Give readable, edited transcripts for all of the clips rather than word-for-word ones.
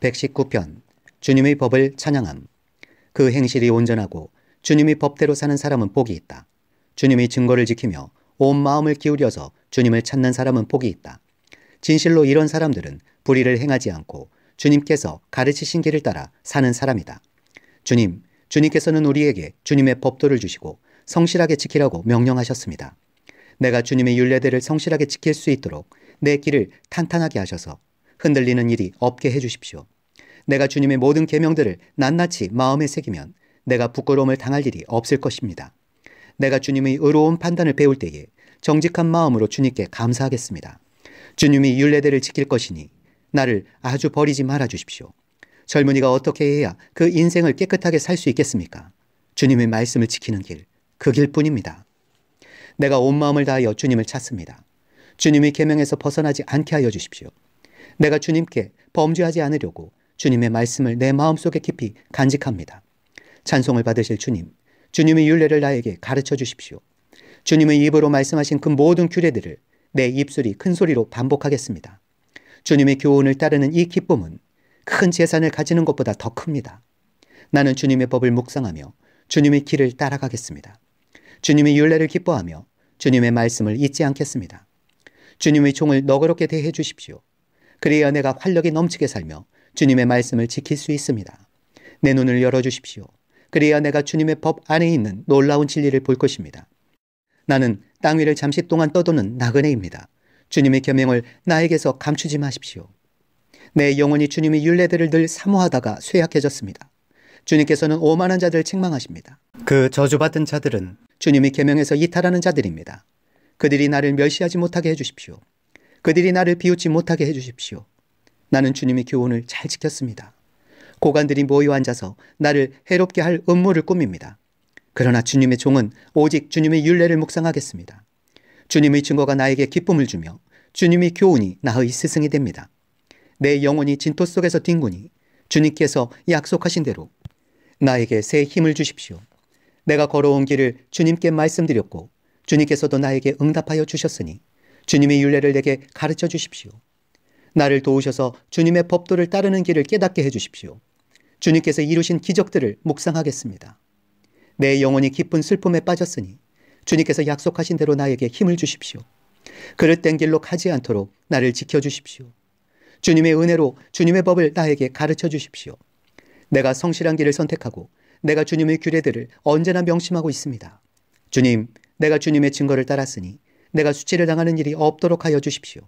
119편 주님의 법을 찬양함. 그 행실이 온전하고 주님의 법대로 사는 사람은 복이 있다. 주님의 증거를 지키며 온 마음을 기울여서 주님을 찾는 사람은 복이 있다. 진실로 이런 사람들은 불의를 행하지 않고 주님께서 가르치신 길을 따라 사는 사람이다. 주님께서는 우리에게 주님의 법도를 주시고 성실하게 지키라고 명령하셨습니다. 내가 주님의 율례대를 성실하게 지킬 수 있도록 내 길을 탄탄하게 하셔서 흔들리는 일이 없게 해주십시오. 내가 주님의 모든 계명들을 낱낱이 마음에 새기면 내가 부끄러움을 당할 일이 없을 것입니다. 내가 주님의 의로운 판단을 배울 때에 정직한 마음으로 주님께 감사하겠습니다. 주님이 율례대를 지킬 것이니 나를 아주 버리지 말아 주십시오. 젊은이가 어떻게 해야 그 인생을 깨끗하게 살 수 있겠습니까? 주님의 말씀을 지키는 길, 그 길뿐입니다. 내가 온 마음을 다하여 주님을 찾습니다. 주님의 계명에서 벗어나지 않게 하여 주십시오. 내가 주님께 범죄하지 않으려고 주님의 말씀을 내 마음속에 깊이 간직합니다. 찬송을 받으실 주님, 주님의 율례를 나에게 가르쳐 주십시오. 주님의 입으로 말씀하신 그 모든 규례들을 내 입술이 큰 소리로 반복하겠습니다. 주님의 교훈을 따르는 이 기쁨은 큰 재산을 가지는 것보다 더 큽니다. 나는 주님의 법을 묵상하며 주님의 길을 따라가겠습니다. 주님의 율례를 기뻐하며 주님의 말씀을 잊지 않겠습니다. 주님의 종을 너그럽게 대해 주십시오. 그래야 내가 활력이 넘치게 살며 주님의 말씀을 지킬 수 있습니다. 내 눈을 열어주십시오. 그래야 내가 주님의 법 안에 있는 놀라운 진리를 볼 것입니다. 나는 땅 위를 잠시 동안 떠도는 나그네입니다. 주님의 계명을 나에게서 감추지 마십시오. 내 영혼이 주님의 율례들을 늘 사모하다가 쇠약해졌습니다. 주님께서는 오만한 자들을 책망하십니다. 그 저주받은 자들은 주님의 계명에서 이탈하는 자들입니다. 그들이 나를 멸시하지 못하게 해주십시오. 그들이 나를 비웃지 못하게 해주십시오. 나는 주님의 교훈을 잘 지켰습니다. 고관들이 모여 앉아서 나를 해롭게 할 음모를 꾸밉니다. 그러나 주님의 종은 오직 주님의 율례를 묵상하겠습니다. 주님의 증거가 나에게 기쁨을 주며 주님의 교훈이 나의 스승이 됩니다. 내 영혼이 진토 속에서 뒹구니 주님께서 약속하신 대로 나에게 새 힘을 주십시오. 내가 걸어온 길을 주님께 말씀드렸고 주님께서도 나에게 응답하여 주셨으니 주님의 율례를 내게 가르쳐 주십시오. 나를 도우셔서 주님의 법도를 따르는 길을 깨닫게 해주십시오. 주님께서 이루신 기적들을 묵상하겠습니다. 내 영혼이 깊은 슬픔에 빠졌으니 주님께서 약속하신 대로 나에게 힘을 주십시오. 그릇된 길로 가지 않도록 나를 지켜주십시오. 주님의 은혜로 주님의 법을 나에게 가르쳐 주십시오. 내가 성실한 길을 선택하고 내가 주님의 규례들을 언제나 명심하고 있습니다. 주님, 내가 주님의 증거를 따랐으니 내가 수치를 당하는 일이 없도록 하여 주십시오.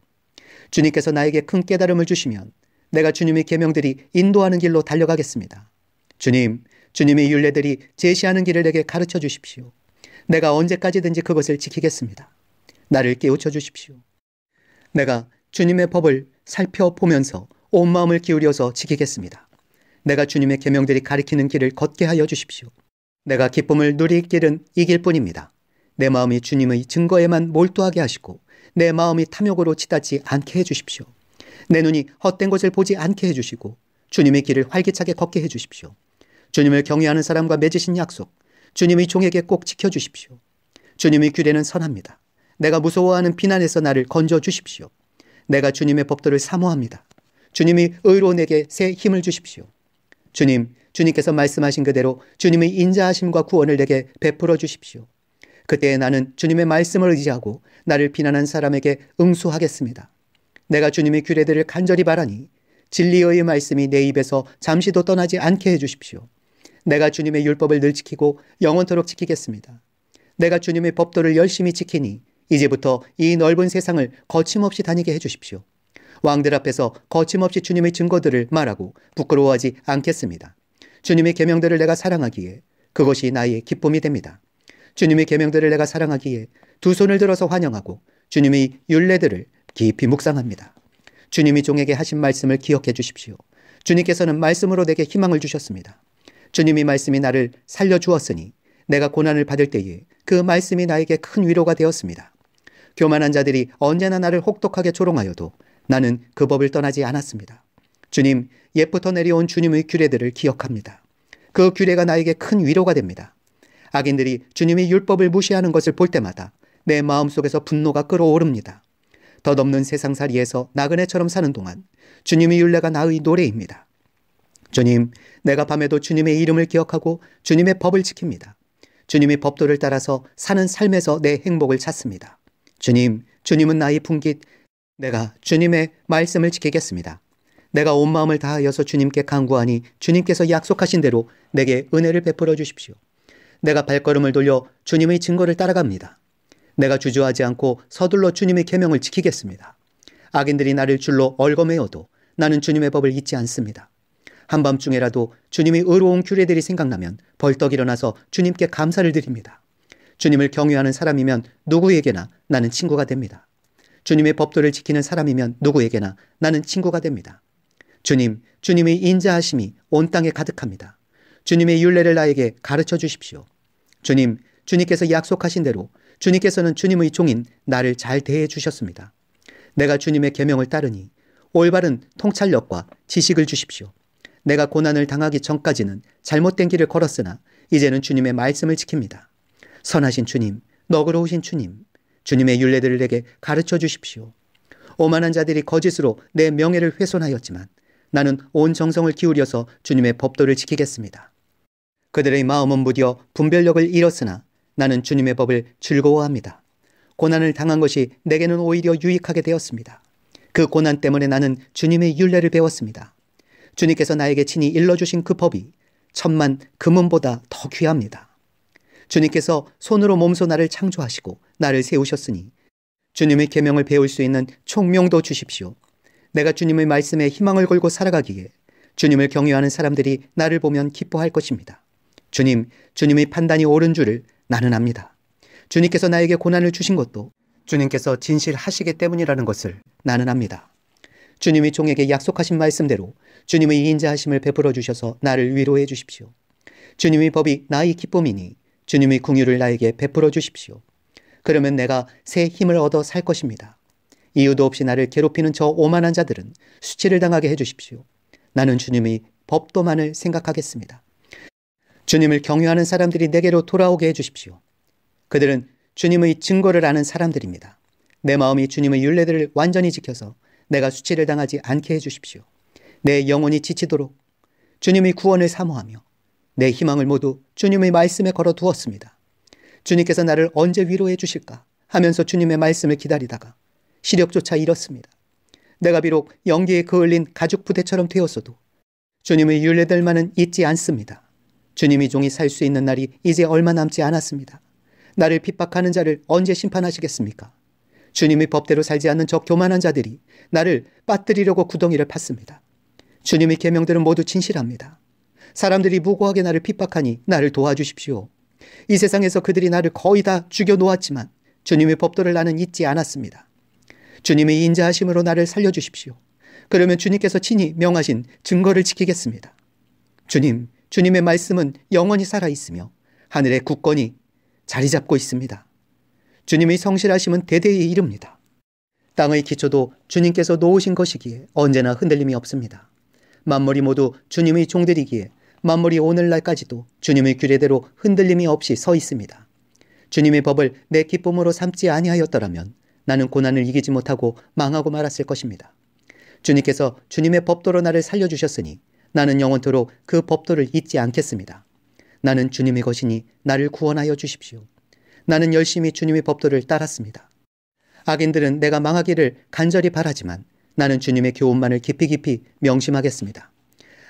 주님께서 나에게 큰 깨달음을 주시면 내가 주님의 계명들이 인도하는 길로 달려가겠습니다. 주님, 주님의 율례들이 제시하는 길을 내게 가르쳐 주십시오. 내가 언제까지든지 그것을 지키겠습니다. 나를 깨우쳐 주십시오. 내가 주님의 법을 살펴보면서 온 마음을 기울여서 지키겠습니다. 내가 주님의 계명들이 가리키는 길을 걷게 하여 주십시오. 내가 기쁨을 누릴 길은 이 길뿐입니다. 내 마음이 주님의 증거에만 몰두하게 하시고 내 마음이 탐욕으로 치닫지 않게 해주십시오. 내 눈이 헛된 것을 보지 않게 해주시고 주님의 길을 활기차게 걷게 해주십시오. 주님을 경외하는 사람과 맺으신 약속, 주님의 종에게 꼭 지켜주십시오. 주님의 규례는 선합니다. 내가 무서워하는 비난에서 나를 건져주십시오. 내가 주님의 법도를 사모합니다. 주님이 의로 내게 새 힘을 주십시오. 주님께서 말씀하신 그대로 주님의 인자하심과 구원을 내게 베풀어 주십시오. 그때 나는 주님의 말씀을 의지하고 나를 비난한 사람에게 응수하겠습니다. 내가 주님의 규례들을 간절히 바라니 진리의 말씀이 내 입에서 잠시도 떠나지 않게 해주십시오. 내가 주님의 율법을 늘 지키고 영원토록 지키겠습니다. 내가 주님의 법도를 열심히 지키니 이제부터 이 넓은 세상을 거침없이 다니게 해주십시오. 왕들 앞에서 거침없이 주님의 증거들을 말하고 부끄러워하지 않겠습니다. 주님의 계명들을 내가 사랑하기에 그것이 나의 기쁨이 됩니다. 주님의 계명들을 내가 사랑하기에 두 손을 들어서 환영하고 주님의 율례들을 깊이 묵상합니다. 주님이 종에게 하신 말씀을 기억해 주십시오. 주님께서는 말씀으로 내게 희망을 주셨습니다. 주님의 말씀이 나를 살려주었으니 내가 고난을 받을 때에 그 말씀이 나에게 큰 위로가 되었습니다. 교만한 자들이 언제나 나를 혹독하게 조롱하여도 나는 그 법을 떠나지 않았습니다. 주님, 옛부터 내려온 주님의 규례들을 기억합니다. 그 규례가 나에게 큰 위로가 됩니다. 악인들이 주님의 율법을 무시하는 것을 볼 때마다 내 마음속에서 분노가 끓어오릅니다. 덧없는 세상살이에서 나그네처럼 사는 동안 주님의 율례가 나의 노래입니다. 주님, 내가 밤에도 주님의 이름을 기억하고 주님의 법을 지킵니다. 주님의 법도를 따라서 사는 삶에서 내 행복을 찾습니다. 주님, 주님은 나의 분깃, 내가 주님의 말씀을 지키겠습니다. 내가 온 마음을 다하여서 주님께 간구하니 주님께서 약속하신 대로 내게 은혜를 베풀어 주십시오. 내가 발걸음을 돌려 주님의 증거를 따라갑니다. 내가 주저하지 않고 서둘러 주님의 계명을 지키겠습니다. 악인들이 나를 줄로 얽어매어도 나는 주님의 법을 잊지 않습니다. 한밤중에라도 주님의 의로운 규례들이 생각나면 벌떡 일어나서 주님께 감사를 드립니다. 주님을 경외하는 사람이면 누구에게나 나는 친구가 됩니다. 주님의 법도를 지키는 사람이면 누구에게나 나는 친구가 됩니다. 주님, 주님의 인자하심이 온 땅에 가득합니다. 주님의 율례를 나에게 가르쳐 주십시오. 주님, 주님께서 약속하신 대로 주님께서는 주님의 종인 나를 잘 대해 주셨습니다. 내가 주님의 계명을 따르니 올바른 통찰력과 지식을 주십시오. 내가 고난을 당하기 전까지는 잘못된 길을 걸었으나 이제는 주님의 말씀을 지킵니다. 선하신 주님, 너그러우신 주님, 주님의 율례들을 내게 가르쳐 주십시오. 오만한 자들이 거짓으로 내 명예를 훼손하였지만 나는 온 정성을 기울여서 주님의 법도를 지키겠습니다. 그들의 마음은 무디어 분별력을 잃었으나 나는 주님의 법을 즐거워합니다. 고난을 당한 것이 내게는 오히려 유익하게 되었습니다. 그 고난 때문에 나는 주님의 율례를 배웠습니다. 주님께서 나에게 친히 일러주신 그 법이 천만 금은보다 더 귀합니다. 주님께서 손으로 몸소 나를 창조하시고 나를 세우셨으니 주님의 계명을 배울 수 있는 총명도 주십시오. 내가 주님의 말씀에 희망을 걸고 살아가기에 주님을 경외하는 사람들이 나를 보면 기뻐할 것입니다. 주님, 주님의 판단이 옳은 줄을 나는 압니다. 주님께서 나에게 고난을 주신 것도 주님께서 진실하시기 때문이라는 것을 나는 압니다. 주님이 종에게 약속하신 말씀대로 주님의 인자하심을 베풀어 주셔서 나를 위로해 주십시오. 주님의 법이 나의 기쁨이니 주님의 긍휼을 나에게 베풀어 주십시오. 그러면 내가 새 힘을 얻어 살 것입니다. 이유도 없이 나를 괴롭히는 저 오만한 자들은 수치를 당하게 해주십시오. 나는 주님의 법도만을 생각하겠습니다. 주님을 경외하는 사람들이 내게로 돌아오게 해주십시오. 그들은 주님의 증거를 아는 사람들입니다. 내 마음이 주님의 율례들을 완전히 지켜서 내가 수치를 당하지 않게 해주십시오. 내 영혼이 지치도록 주님의 구원을 사모하며 내 희망을 모두 주님의 말씀에 걸어두었습니다. 주님께서 나를 언제 위로해 주실까 하면서 주님의 말씀을 기다리다가 시력조차 잃었습니다. 내가 비록 연기에 그을린 가죽 부대처럼 되었어도 주님의 율례들만은 잊지 않습니다. 주님의 종이 살 수 있는 날이 이제 얼마 남지 않았습니다. 나를 핍박하는 자를 언제 심판하시겠습니까? 주님의 법대로 살지 않는 저 교만한 자들이 나를 빠뜨리려고 구덩이를 팠습니다. 주님의 계명들은 모두 진실합니다. 사람들이 무고하게 나를 핍박하니 나를 도와주십시오. 이 세상에서 그들이 나를 거의 다 죽여놓았지만 주님의 법도를 나는 잊지 않았습니다. 주님의 인자하심으로 나를 살려주십시오. 그러면 주님께서 친히 명하신 증거를 지키겠습니다. 주님, 주님의 말씀은 영원히 살아있으며 하늘의 굳건히 자리 잡고 있습니다. 주님의 성실하심은 대대에 이릅니다. 땅의 기초도 주님께서 놓으신 것이기에 언제나 흔들림이 없습니다. 만물이 모두 주님의 종들이기에 만물이 오늘날까지도 주님의 규례대로 흔들림이 없이 서 있습니다. 주님의 법을 내 기쁨으로 삼지 아니하였더라면 나는 고난을 이기지 못하고 망하고 말았을 것입니다. 주님께서 주님의 법도로 나를 살려주셨으니 나는 영원토록 그 법도를 잊지 않겠습니다. 나는 주님의 것이니 나를 구원하여 주십시오. 나는 열심히 주님의 법도를 따랐습니다. 악인들은 내가 망하기를 간절히 바라지만 나는 주님의 교훈만을 깊이 깊이 명심하겠습니다.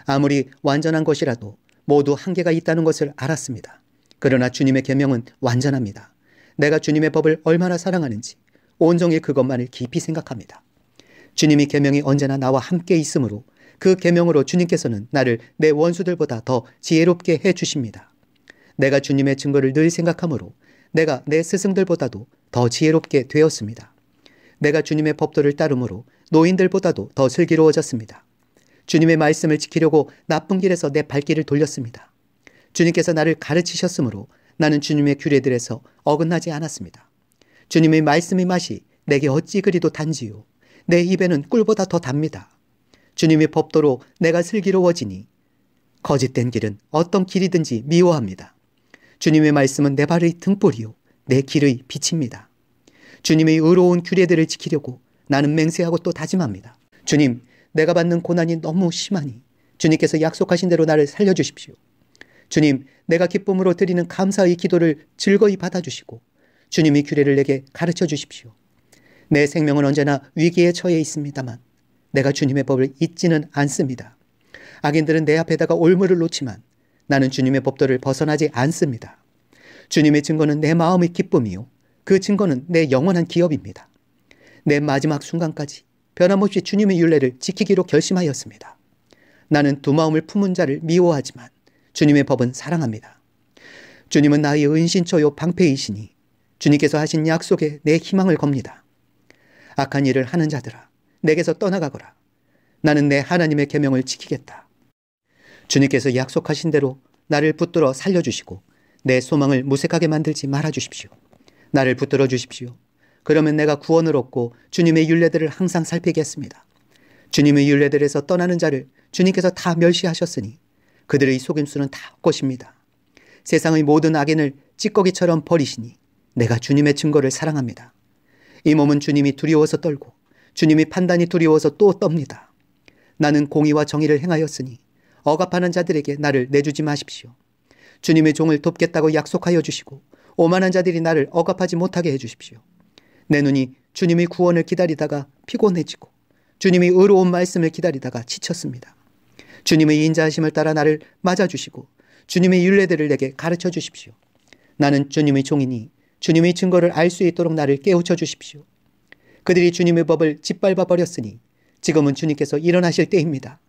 아무리 완전한 것이라도 모두 한계가 있다는 것을 알았습니다. 그러나 주님의 계명은 완전합니다. 내가 주님의 법을 얼마나 사랑하는지 온종일 그것만을 깊이 생각합니다. 주님의 계명이 언제나 나와 함께 있으므로 그 계명으로 주님께서는 나를 내 원수들보다 더 지혜롭게 해주십니다. 내가 주님의 증거를 늘 생각하므로 내가 내 스승들보다도 더 지혜롭게 되었습니다. 내가 주님의 법도를 따르므로 노인들보다도 더 슬기로워졌습니다. 주님의 말씀을 지키려고 나쁜 길에서 내 발길을 돌렸습니다. 주님께서 나를 가르치셨으므로 나는 주님의 규례들에서 어긋나지 않았습니다. 주님의 말씀의 맛이 내게 어찌 그리도 단지요. 내 입에는 꿀보다 더 답니다. 주님의 법도로 내가 슬기로워지니 거짓된 길은 어떤 길이든지 미워합니다. 주님의 말씀은 내 발의 등불이요 내 길의 빛입니다. 주님의 의로운 규례들을 지키려고 나는 맹세하고 또 다짐합니다. 주님, 내가 받는 고난이 너무 심하니 주님께서 약속하신 대로 나를 살려주십시오. 주님, 내가 기쁨으로 드리는 감사의 기도를 즐거이 받아주시고 주님의 규례를 내게 가르쳐 주십시오. 내 생명은 언제나 위기에 처해 있습니다만 내가 주님의 법을 잊지는 않습니다. 악인들은 내 앞에다가 올무를 놓지만 나는 주님의 법도를 벗어나지 않습니다. 주님의 증거는 내 마음의 기쁨이요, 그 증거는 내 영원한 기업입니다. 내 마지막 순간까지 변함없이 주님의 율례를 지키기로 결심하였습니다. 나는 두 마음을 품은 자를 미워하지만 주님의 법은 사랑합니다. 주님은 나의 은신처요 방패이시니 주님께서 하신 약속에 내 희망을 겁니다. 악한 일을 하는 자들아, 내게서 떠나가거라. 나는 내 하나님의 계명을 지키겠다. 주님께서 약속하신 대로 나를 붙들어 살려주시고 내 소망을 무색하게 만들지 말아주십시오. 나를 붙들어 주십시오. 그러면 내가 구원을 얻고 주님의 율례들을 항상 살피겠습니다. 주님의 율례들에서 떠나는 자를 주님께서 다 멸시하셨으니 그들의 속임수는 다 것입니다. 세상의 모든 악인을 찌꺼기처럼 버리시니 내가 주님의 증거를 사랑합니다. 이 몸은 주님이 두려워서 떨고 주님이 판단이 두려워서 또 떱니다. 나는 공의와 정의를 행하였으니 억압하는 자들에게 나를 내주지 마십시오. 주님의 종을 돕겠다고 약속하여 주시고 오만한 자들이 나를 억압하지 못하게 해주십시오. 내 눈이 주님의 구원을 기다리다가 피곤해지고 주님의 의로운 말씀을 기다리다가 지쳤습니다. 주님의 인자하심을 따라 나를 맞아주시고 주님의 율례들을 내게 가르쳐 주십시오. 나는 주님의 종이니 주님의 증거를 알 수 있도록 나를 깨우쳐 주십시오. 그들이 주님의 법을 짓밟아 버렸으니 지금은 주님께서 일어나실 때입니다.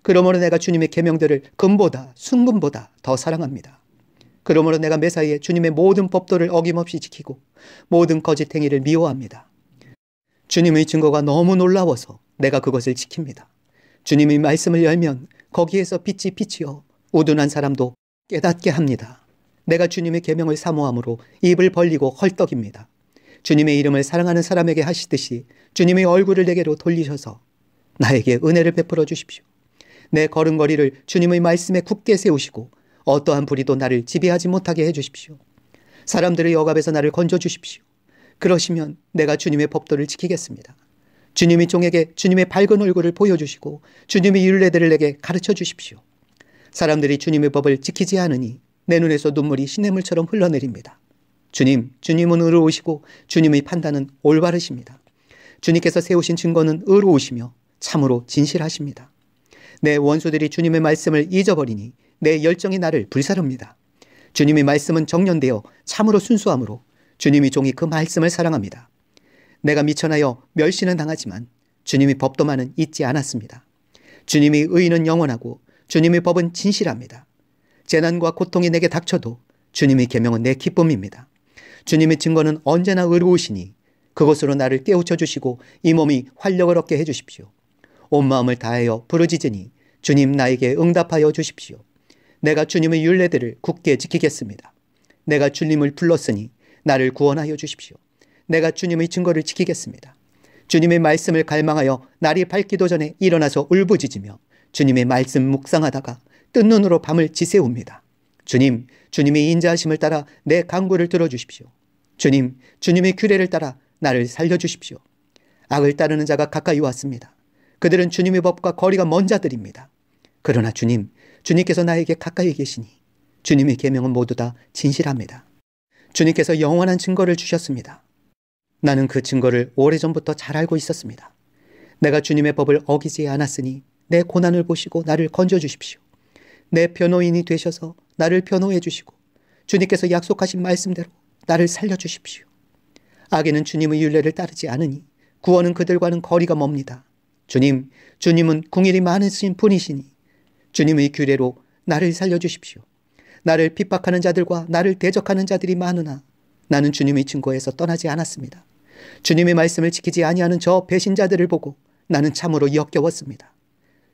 그러므로 내가 주님의 계명들을 금보다 순금보다 더 사랑합니다. 그러므로 내가 매사에 주님의 모든 법도를 어김없이 지키고 모든 거짓 행위를 미워합니다. 주님의 증거가 너무 놀라워서 내가 그것을 지킵니다. 주님의 말씀을 열면 거기에서 빛이 비치어 우둔한 사람도 깨닫게 합니다. 내가 주님의 계명을 사모함으로 입을 벌리고 헐떡입니다. 주님의 이름을 사랑하는 사람에게 하시듯이 주님의 얼굴을 내게로 돌리셔서 나에게 은혜를 베풀어 주십시오. 내 걸음걸이를 주님의 말씀에 굳게 세우시고 어떠한 불의도 나를 지배하지 못하게 해주십시오. 사람들의 억압에서 나를 건져주십시오. 그러시면 내가 주님의 법도를 지키겠습니다. 주님의 종에게 주님의 밝은 얼굴을 보여주시고 주님의 율례들을 내게 가르쳐 주십시오. 사람들이 주님의 법을 지키지 않으니 내 눈에서 눈물이 시냇물처럼 흘러내립니다. 주님은 의로우시고 주님의 판단은 올바르십니다. 주님께서 세우신 증거는 의로우시며 참으로 진실하십니다. 내 원수들이 주님의 말씀을 잊어버리니 내 열정이 나를 불사릅니다. 주님의 말씀은 정련되어 참으로 순수함으로 주님의 종이 그 말씀을 사랑합니다. 내가 미천하여 멸시는 당하지만 주님의 법도만은 잊지 않았습니다. 주님의 의는 영원하고 주님의 법은 진실합니다. 재난과 고통이 내게 닥쳐도 주님의 계명은 내 기쁨입니다. 주님의 증거는 언제나 의로우시니 그것으로 나를 깨우쳐 주시고 이 몸이 활력을 얻게 해주십시오. 온 마음을 다하여 부르짖으니 주님 나에게 응답하여 주십시오. 내가 주님의 율례들을 굳게 지키겠습니다. 내가 주님을 불렀으니 나를 구원하여 주십시오. 내가 주님의 증거를 지키겠습니다. 주님의 말씀을 갈망하여 날이 밝기도 전에 일어나서 울부짖으며 주님의 말씀 묵상하다가 뜬 눈으로 밤을 지새웁니다. 주님의 인자하심을 따라 내 간구를 들어주십시오. 주님의 규례를 따라 나를 살려주십시오. 악을 따르는 자가 가까이 왔습니다. 그들은 주님의 법과 거리가 먼 자들입니다. 그러나 주님께서 나에게 가까이 계시니 주님의 계명은 모두 다 진실합니다. 주님께서 영원한 증거를 주셨습니다. 나는 그 증거를 오래전부터 잘 알고 있었습니다. 내가 주님의 법을 어기지 않았으니 내 고난을 보시고 나를 건져주십시오. 내 변호인이 되셔서 나를 변호해 주시고 주님께서 약속하신 말씀대로 나를 살려주십시오. 악인은 주님의 율례를 따르지 않으니 구원은 그들과는 거리가 멉니다. 주님은 궁일이 많으신 분이시니 주님의 규례로 나를 살려주십시오. 나를 핍박하는 자들과 나를 대적하는 자들이 많으나 나는 주님의 증거에서 떠나지 않았습니다. 주님의 말씀을 지키지 아니하는 저 배신자들을 보고 나는 참으로 역겨웠습니다.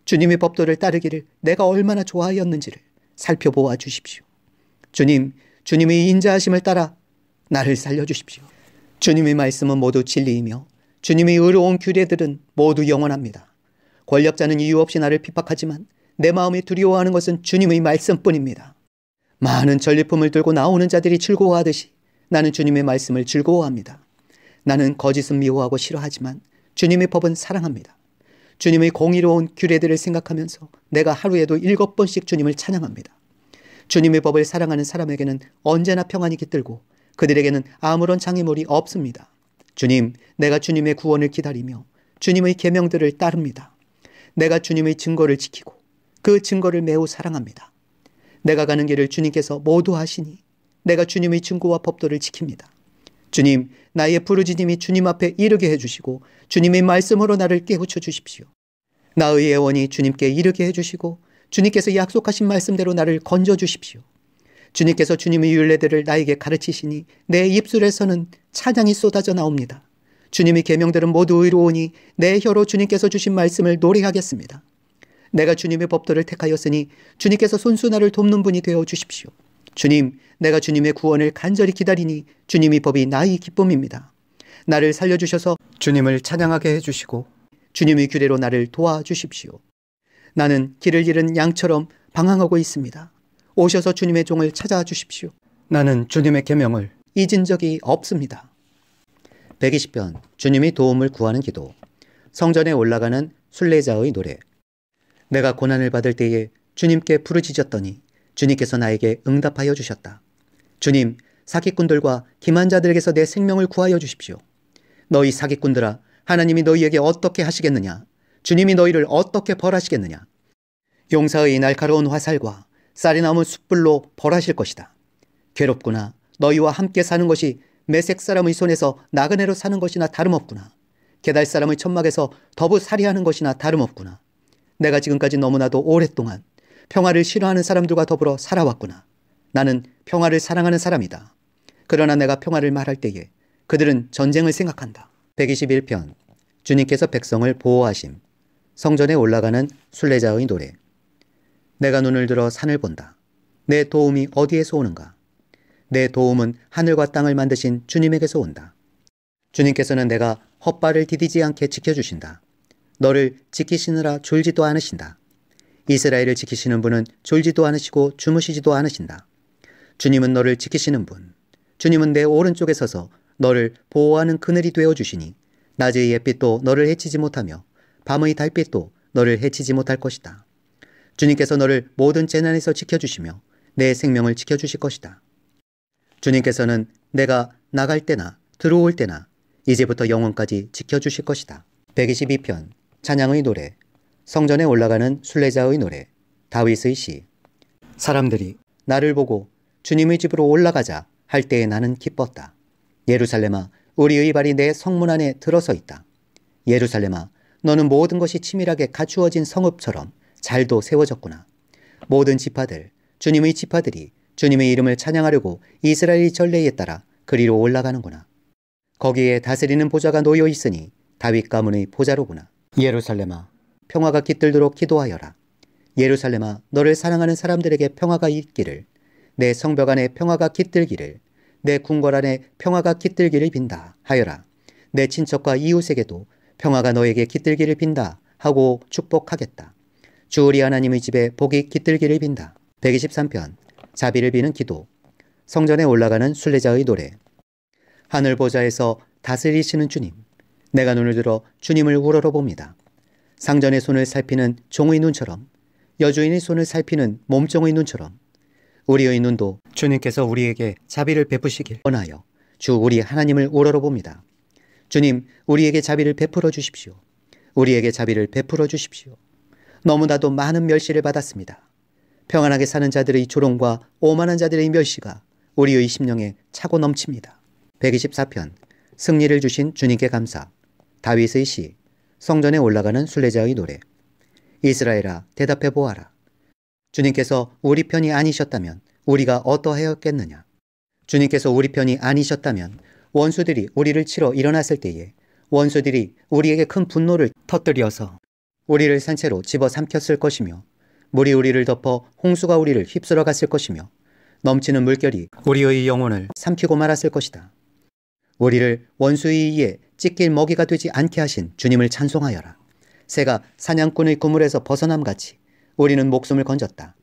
주님의 법도를 따르기를 내가 얼마나 좋아하였는지를 살펴보아 주십시오. 주님의 인자하심을 따라 나를 살려주십시오. 주님의 말씀은 모두 진리이며 주님의 의로운 규례들은 모두 영원합니다. 권력자는 이유 없이 나를 핍박하지만 내 마음이 두려워하는 것은 주님의 말씀뿐입니다. 많은 전리품을 들고 나오는 자들이 즐거워하듯이 나는 주님의 말씀을 즐거워합니다. 나는 거짓은 미워하고 싫어하지만 주님의 법은 사랑합니다. 주님의 공의로운 규례들을 생각하면서 내가 하루에도 7번씩 주님을 찬양합니다. 주님의 법을 사랑하는 사람에게는 언제나 평안이 깃들고 그들에게는 아무런 장애물이 없습니다. 주님, 내가 주님의 구원을 기다리며 주님의 계명들을 따릅니다. 내가 주님의 증거를 지키고 그 증거를 매우 사랑합니다. 내가 가는 길을 주님께서 모두 하시니 내가 주님의 증거와 법도를 지킵니다. 주님, 나의 부르짖음이 주님 앞에 이르게 해주시고 주님의 말씀으로 나를 깨우쳐 주십시오. 나의 애원이 주님께 이르게 해주시고 주님께서 약속하신 말씀대로 나를 건져주십시오. 주님께서 주님의 율례들을 나에게 가르치시니 내 입술에서는 찬양이 쏟아져 나옵니다. 주님의 계명들은 모두 의로우니 내 혀로 주님께서 주신 말씀을 노래하겠습니다. 내가 주님의 법도를 택하였으니 주님께서 손수 나를 돕는 분이 되어 주십시오. 주님, 내가 주님의 구원을 간절히 기다리니 주님의 법이 나의 기쁨입니다. 나를 살려주셔서 주님을 찬양하게 해주시고 주님의 규례로 나를 도와주십시오. 나는 길을 잃은 양처럼 방황하고 있습니다. 오셔서 주님의 종을 찾아주십시오. 나는 주님의 계명을 잊은 적이 없습니다. 120편 주님의 도움을 구하는 기도. 성전에 올라가는 순례자의 노래. 내가 고난을 받을 때에 주님께 부르짖었더니 주님께서 나에게 응답하여 주셨다. 주님, 사기꾼들과 기만자들에게서 내 생명을 구하여 주십시오. 너희 사기꾼들아, 하나님이 너희에게 어떻게 하시겠느냐? 주님이 너희를 어떻게 벌하시겠느냐? 용사의 날카로운 화살과 쌀이 나무 숯불로 벌하실 것이다. 괴롭구나. 너희와 함께 사는 것이 메색 사람의 손에서 나그네로 사는 것이나 다름없구나. 게달 사람의 천막에서 더부살이하는 것이나 다름없구나. 내가 지금까지 너무나도 오랫동안 평화를 싫어하는 사람들과 더불어 살아왔구나. 나는 평화를 사랑하는 사람이다. 그러나 내가 평화를 말할 때에 그들은 전쟁을 생각한다. 121편 주님께서 백성을 보호하심. 성전에 올라가는 순례자의 노래. 내가 눈을 들어 산을 본다. 내 도움이 어디에서 오는가? 내 도움은 하늘과 땅을 만드신 주님에게서 온다. 주님께서는 내가 헛발을 디디지 않게 지켜주신다. 너를 지키시느라 졸지도 않으신다. 이스라엘을 지키시는 분은 졸지도 않으시고 주무시지도 않으신다. 주님은 너를 지키시는 분. 주님은 내 오른쪽에 서서 너를 보호하는 그늘이 되어주시니 낮의 햇빛도 너를 해치지 못하며 밤의 달빛도 너를 해치지 못할 것이다. 주님께서 너를 모든 재난에서 지켜주시며 내 생명을 지켜주실 것이다. 주님께서는 내가 나갈 때나 들어올 때나 이제부터 영원까지 지켜주실 것이다. 122편 찬양의 노래. 성전에 올라가는 순례자의 노래. 다윗의 시. 사람들이 나를 보고 주님의 집으로 올라가자 할 때에 나는 기뻤다. 예루살렘아, 우리의 발이 내 성문 안에 들어서 있다. 예루살렘아, 너는 모든 것이 치밀하게 갖추어진 성읍처럼 잘도 세워졌구나. 모든 지파들, 주님의 지파들이 주님의 이름을 찬양하려고 이스라엘의 전례에 따라 그리로 올라가는구나. 거기에 다스리는 보좌가 놓여 있으니 다윗 가문의 보좌로구나. 예루살렘아, 평화가 깃들도록 기도하여라. 예루살렘아, 너를 사랑하는 사람들에게 평화가 있기를, 내 성벽 안에 평화가 깃들기를, 내 궁궐 안에 평화가 깃들기를 빈다 하여라. 내 친척과 이웃에게도 평화가 너에게 깃들기를 빈다 하고 축복하겠다. 주 우리 하나님의 집에 복이 깃들기를 빈다. 123편 자비를 비는 기도. 성전에 올라가는 순례자의 노래. 하늘 보좌에서 다스리시는 주님, 내가 눈을 들어 주님을 우러러봅니다. 상전의 손을 살피는 종의 눈처럼, 여주인의 손을 살피는 몸종의 눈처럼 우리의 눈도 주님께서 우리에게 자비를 베푸시길 원하여 주 우리 하나님을 우러러봅니다. 주님, 우리에게 자비를 베풀어 주십시오. 우리에게 자비를 베풀어 주십시오. 너무나도 많은 멸시를 받았습니다. 평안하게 사는 자들의 조롱과 오만한 자들의 멸시가 우리의 심령에 차고 넘칩니다. 124편 승리를 주신 주님께 감사. 다윗의 시. 성전에 올라가는 순례자의 노래. 이스라엘아, 대답해 보아라. 주님께서 우리 편이 아니셨다면 우리가 어떠하였겠느냐? 주님께서 우리 편이 아니셨다면 원수들이 우리를 치러 일어났을 때에 원수들이 우리에게 큰 분노를 터뜨려서 우리를 산채로 집어삼켰을 것이며 물이 우리를 덮어 홍수가 우리를 휩쓸어 갔을 것이며 넘치는 물결이 우리의 영혼을 삼키고 말았을 것이다. 우리를 원수의 이에 찢길 먹이가 되지 않게 하신 주님을 찬송하여라. 새가 사냥꾼의 그물에서 벗어남같이 우리는 목숨을 건졌다.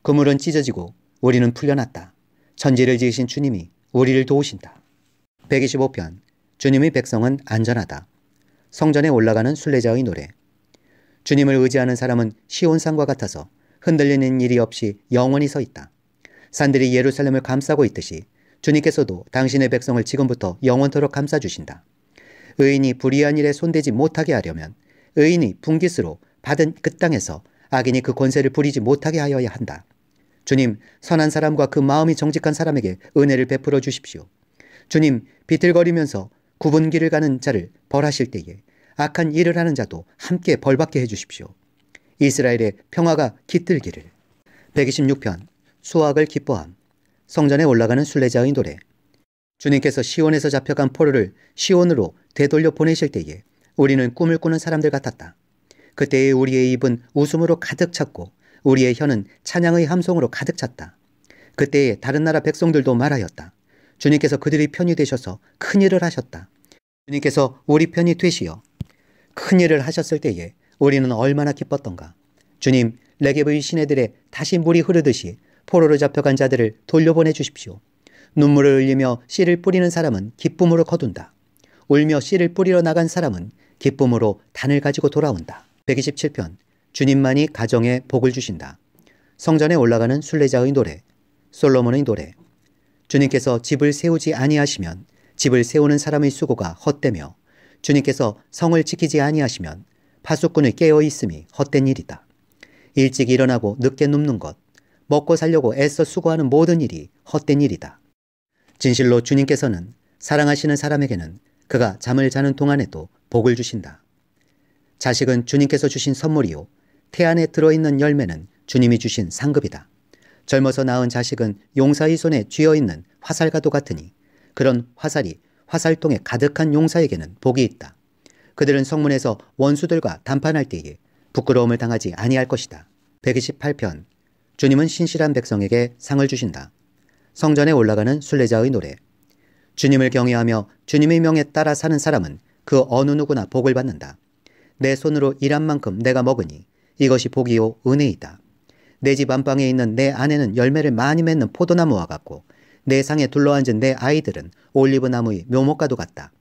그물은 찢어지고 우리는 풀려났다. 천지를 지으신 주님이 우리를 도우신다. 125편 주님의 백성은 안전하다. 성전에 올라가는 순례자의 노래. 주님을 의지하는 사람은 시온산과 같아서 흔들리는 일이 없이 영원히 서 있다. 산들이 예루살렘을 감싸고 있듯이 주님께서도 당신의 백성을 지금부터 영원토록 감싸주신다. 의인이 불의한 일에 손대지 못하게 하려면 의인이 분깃으로 받은 그 땅에서 악인이 그 권세를 부리지 못하게 하여야 한다. 주님, 선한 사람과 그 마음이 정직한 사람에게 은혜를 베풀어 주십시오. 주님, 비틀거리면서 굽은 길을 가는 자를 벌하실 때에 악한 일을 하는 자도 함께 벌받게 해주십시오. 이스라엘의 평화가 깃들기를. 126편 수확을 기뻐함. 성전에 올라가는 순례자의 노래. 주님께서 시온에서 잡혀간 포로를 시온으로 되돌려 보내실 때에 우리는 꿈을 꾸는 사람들 같았다. 그때의 우리의 입은 웃음으로 가득 찼고 우리의 혀는 찬양의 함성으로 가득 찼다. 그때에 다른 나라 백성들도 말하였다. 주님께서 그들의 편이 되셔서 큰일을 하셨다. 주님께서 우리 편이 되시어 큰일을 하셨을 때에 우리는 얼마나 기뻤던가. 주님, 레게브의 시내들에 다시 물이 흐르듯이 포로로 잡혀간 자들을 돌려보내 주십시오. 눈물을 흘리며 씨를 뿌리는 사람은 기쁨으로 거둔다. 울며 씨를 뿌리러 나간 사람은 기쁨으로 단을 가지고 돌아온다. 127편 주님만이 가정에 복을 주신다. 성전에 올라가는 순례자의 노래. 솔로몬의 노래. 주님께서 집을 세우지 아니하시면 집을 세우는 사람의 수고가 헛되며 주님께서 성을 지키지 아니하시면 파수꾼의 깨어 있음이 헛된 일이다. 일찍 일어나고 늦게 눕는 것, 먹고 살려고 애써 수고하는 모든 일이 헛된 일이다. 진실로 주님께서는 사랑하시는 사람에게는 그가 잠을 자는 동안에도 복을 주신다. 자식은 주님께서 주신 선물이요 태 안에 들어있는 열매는 주님이 주신 상급이다. 젊어서 낳은 자식은 용사의 손에 쥐어있는 화살과도 같으니 그런 화살이 화살통에 가득한 용사에게는 복이 있다. 그들은 성문에서 원수들과 담판할 때에 부끄러움을 당하지 아니할 것이다. 128편 주님은 신실한 백성에게 상을 주신다. 성전에 올라가는 순례자의 노래. 주님을 경외하며 주님의 명에 따라 사는 사람은 그 어느 누구나 복을 받는다. 내 손으로 일한 만큼 내가 먹으니 이것이 복이요 은혜이다. 내 집 안방에 있는 내 아내는 열매를 많이 맺는 포도나무와 같고 내 상에 둘러앉은 내 아이들은 올리브 나무의 묘목과도 같다.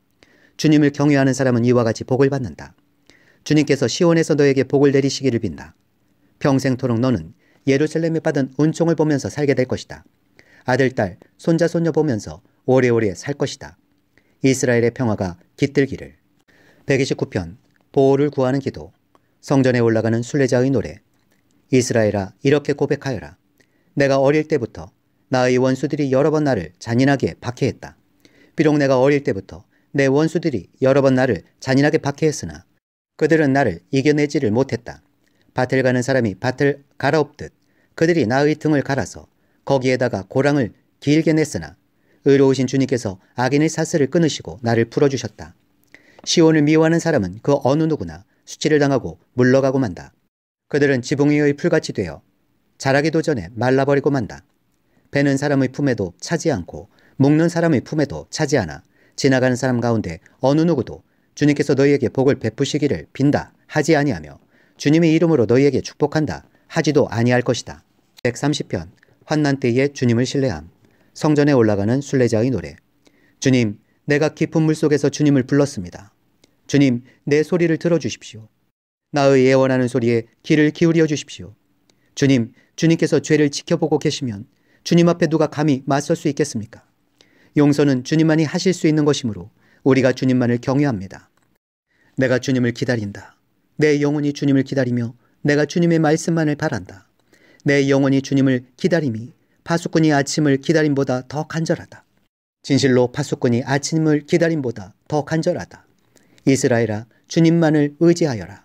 주님을 경외하는 사람은 이와 같이 복을 받는다. 주님께서 시온에서 너에게 복을 내리시기를 빈다. 평생토록 너는 예루살렘에 받은 은총을 보면서 살게 될 것이다. 아들, 딸, 손자, 손녀 보면서 오래오래 살 것이다. 이스라엘의 평화가 깃들기를. 129편 보호를 구하는 기도. 성전에 올라가는 순례자의 노래. 이스라엘아, 이렇게 고백하여라. 내가 어릴 때부터 나의 원수들이 여러 번 나를 잔인하게 박해했다. 비록 내가 어릴 때부터 내 원수들이 여러 번 나를 잔인하게 박해했으나 그들은 나를 이겨내지를 못했다. 밭을 가는 사람이 밭을 갈아엎듯 그들이 나의 등을 갈아서 거기에다가 고랑을 길게 냈으나 의로우신 주님께서 악인의 사슬을 끊으시고 나를 풀어주셨다. 시온을 미워하는 사람은 그 어느 누구나 수치를 당하고 물러가고 만다. 그들은 지붕 위의 풀같이 되어 자라기도 전에 말라버리고 만다. 베는 사람의 품에도 차지 않고 묶는 사람의 품에도 차지 않아 지나가는 사람 가운데 어느 누구도 주님께서 너희에게 복을 베푸시기를 빈다 하지 아니하며 주님의 이름으로 너희에게 축복한다 하지도 아니할 것이다. 130편 환난 때에 주님을 신뢰함. 성전에 올라가는 순례자의 노래. 주님, 내가 깊은 물속에서 주님을 불렀습니다. 주님, 내 소리를 들어주십시오. 나의 애원하는 소리에 귀를 기울여 주십시오. 주님, 주님께서 죄를 지켜보고 계시면 주님 앞에 누가 감히 맞설 수 있겠습니까? 용서는 주님만이 하실 수 있는 것이므로 우리가 주님만을 경외합니다. 내가 주님을 기다린다. 내 영혼이 주님을 기다리며 내가 주님의 말씀만을 바란다. 내 영혼이 주님을 기다림이 파수꾼이 아침을 기다림보다 더 간절하다. 진실로 파수꾼이 아침을 기다림보다 더 간절하다. 이스라엘아, 주님만을 의지하여라.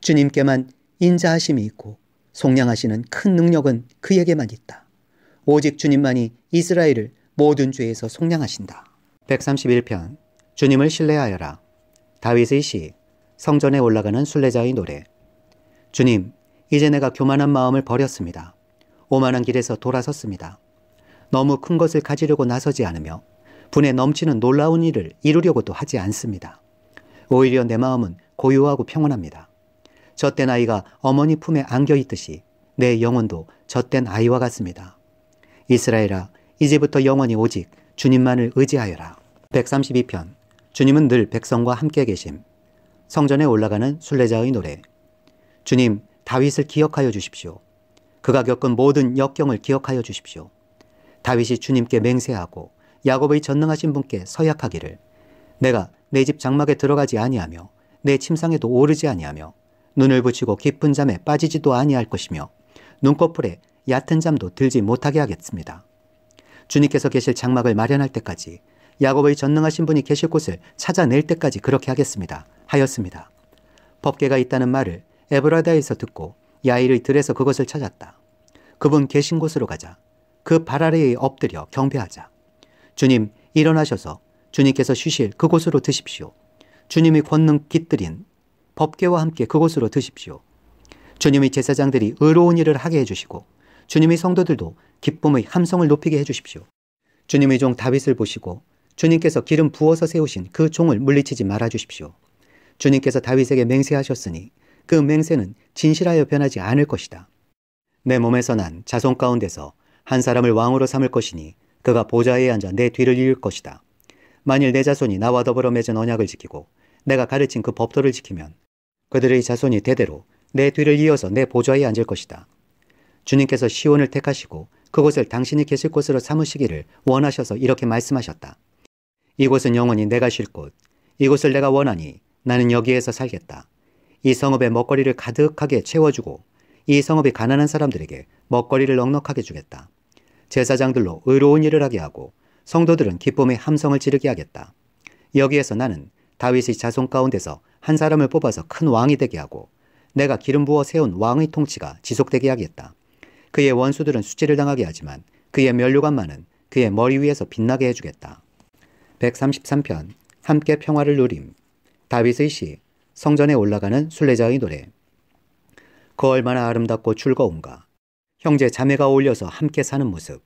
주님께만 인자하심이 있고 속량하시는 큰 능력은 그에게만 있다. 오직 주님만이 이스라엘을 모든 죄에서 속량하신다. 131편 주님을 신뢰하여라. 다윗의 시. 성전에 올라가는 순례자의 노래. 주님, 이제 내가 교만한 마음을 버렸습니다. 오만한 길에서 돌아섰습니다. 너무 큰 것을 가지려고 나서지 않으며 분에 넘치는 놀라운 일을 이루려고도 하지 않습니다. 오히려 내 마음은 고요하고 평온합니다. 젖된 아이가 어머니 품에 안겨있듯이 내 영혼도 젖된 아이와 같습니다. 이스라엘아, 이제부터 영원히 오직 주님만을 의지하여라. 132편 주님은 늘 백성과 함께 계심. 성전에 올라가는 순례자의 노래. 주님, 다윗을 기억하여 주십시오. 그가 겪은 모든 역경을 기억하여 주십시오. 다윗이 주님께 맹세하고 야곱의 전능하신 분께 서약하기를 내가 내 집 장막에 들어가지 아니하며 내 침상에도 오르지 아니하며 눈을 붙이고 깊은 잠에 빠지지도 아니할 것이며 눈꺼풀에 얕은 잠도 들지 못하게 하겠습니다. 주님께서 계실 장막을 마련할 때까지 야곱의 전능하신 분이 계실 곳을 찾아낼 때까지 그렇게 하겠습니다. 하였습니다. 법궤가 있다는 말을 에브라다에서 듣고 야일의 들에서 그것을 찾았다. 그분 계신 곳으로 가자. 그 발 아래에 엎드려 경배하자. 주님, 일어나셔서 주님께서 쉬실 그곳으로 드십시오. 주님이 권능 깃들인 법궤와 함께 그곳으로 드십시오. 주님의 제사장들이 의로운 일을 하게 해주시고 주님의 성도들도 기쁨의 함성을 높이게 해주십시오. 주님의 종 다윗을 보시고 주님께서 기름 부어서 세우신 그 종을 물리치지 말아주십시오. 주님께서 다윗에게 맹세하셨으니 그 맹세는 진실하여 변하지 않을 것이다. 내 몸에서 난 자손 가운데서 한 사람을 왕으로 삼을 것이니 그가 보좌에 앉아 내 뒤를 이을 것이다. 만일 내 자손이 나와 더불어 맺은 언약을 지키고 내가 가르친 그 법도를 지키면 그들의 자손이 대대로 내 뒤를 이어서 내 보좌에 앉을 것이다. 주님께서 시온을 택하시고 그곳을 당신이 계실 곳으로 삼으시기를 원하셔서 이렇게 말씀하셨다. 이곳은 영원히 내가 쉴 곳, 이곳을 내가 원하니 나는 여기에서 살겠다. 이 성읍에 먹거리를 가득하게 채워주고 이 성읍이 가난한 사람들에게 먹거리를 넉넉하게 주겠다. 제사장들로 의로운 일을 하게 하고 성도들은 기쁨의 함성을 지르게 하겠다. 여기에서 나는 다윗의 자손 가운데서 한 사람을 뽑아서 큰 왕이 되게 하고 내가 기름 부어 세운 왕의 통치가 지속되게 하겠다. 그의 원수들은 수치를 당하게 하지만 그의 면류관만은 그의 머리 위에서 빛나게 해주겠다. 133편 함께 평화를 누림. 다윗의 시 성전에 올라가는 순례자의 노래. 그 얼마나 아름답고 즐거운가. 형제 자매가 어울려서 함께 사는 모습.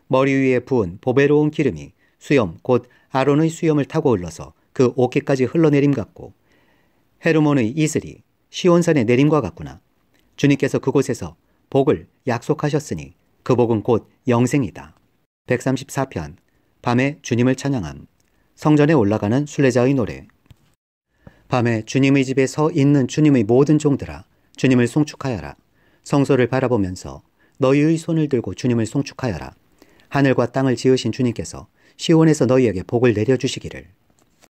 머리 위에 부은 보배로운 기름이 수염 곧 아론의 수염을 타고 흘러서 그 옷깃까지 흘러내림 같고 헤르몬의 이슬이 시온산의 내림과 같구나. 주님께서 그곳에서 복을 약속하셨으니 그 복은 곧 영생이다. 134편 밤에 주님을 찬양함. 성전에 올라가는 순례자의 노래. 밤에 주님의 집에 서 있는 주님의 모든 종들아 주님을 송축하여라. 성소를 바라보면서 너희의 손을 들고 주님을 송축하여라. 하늘과 땅을 지으신 주님께서 시온에서 너희에게 복을 내려주시기를.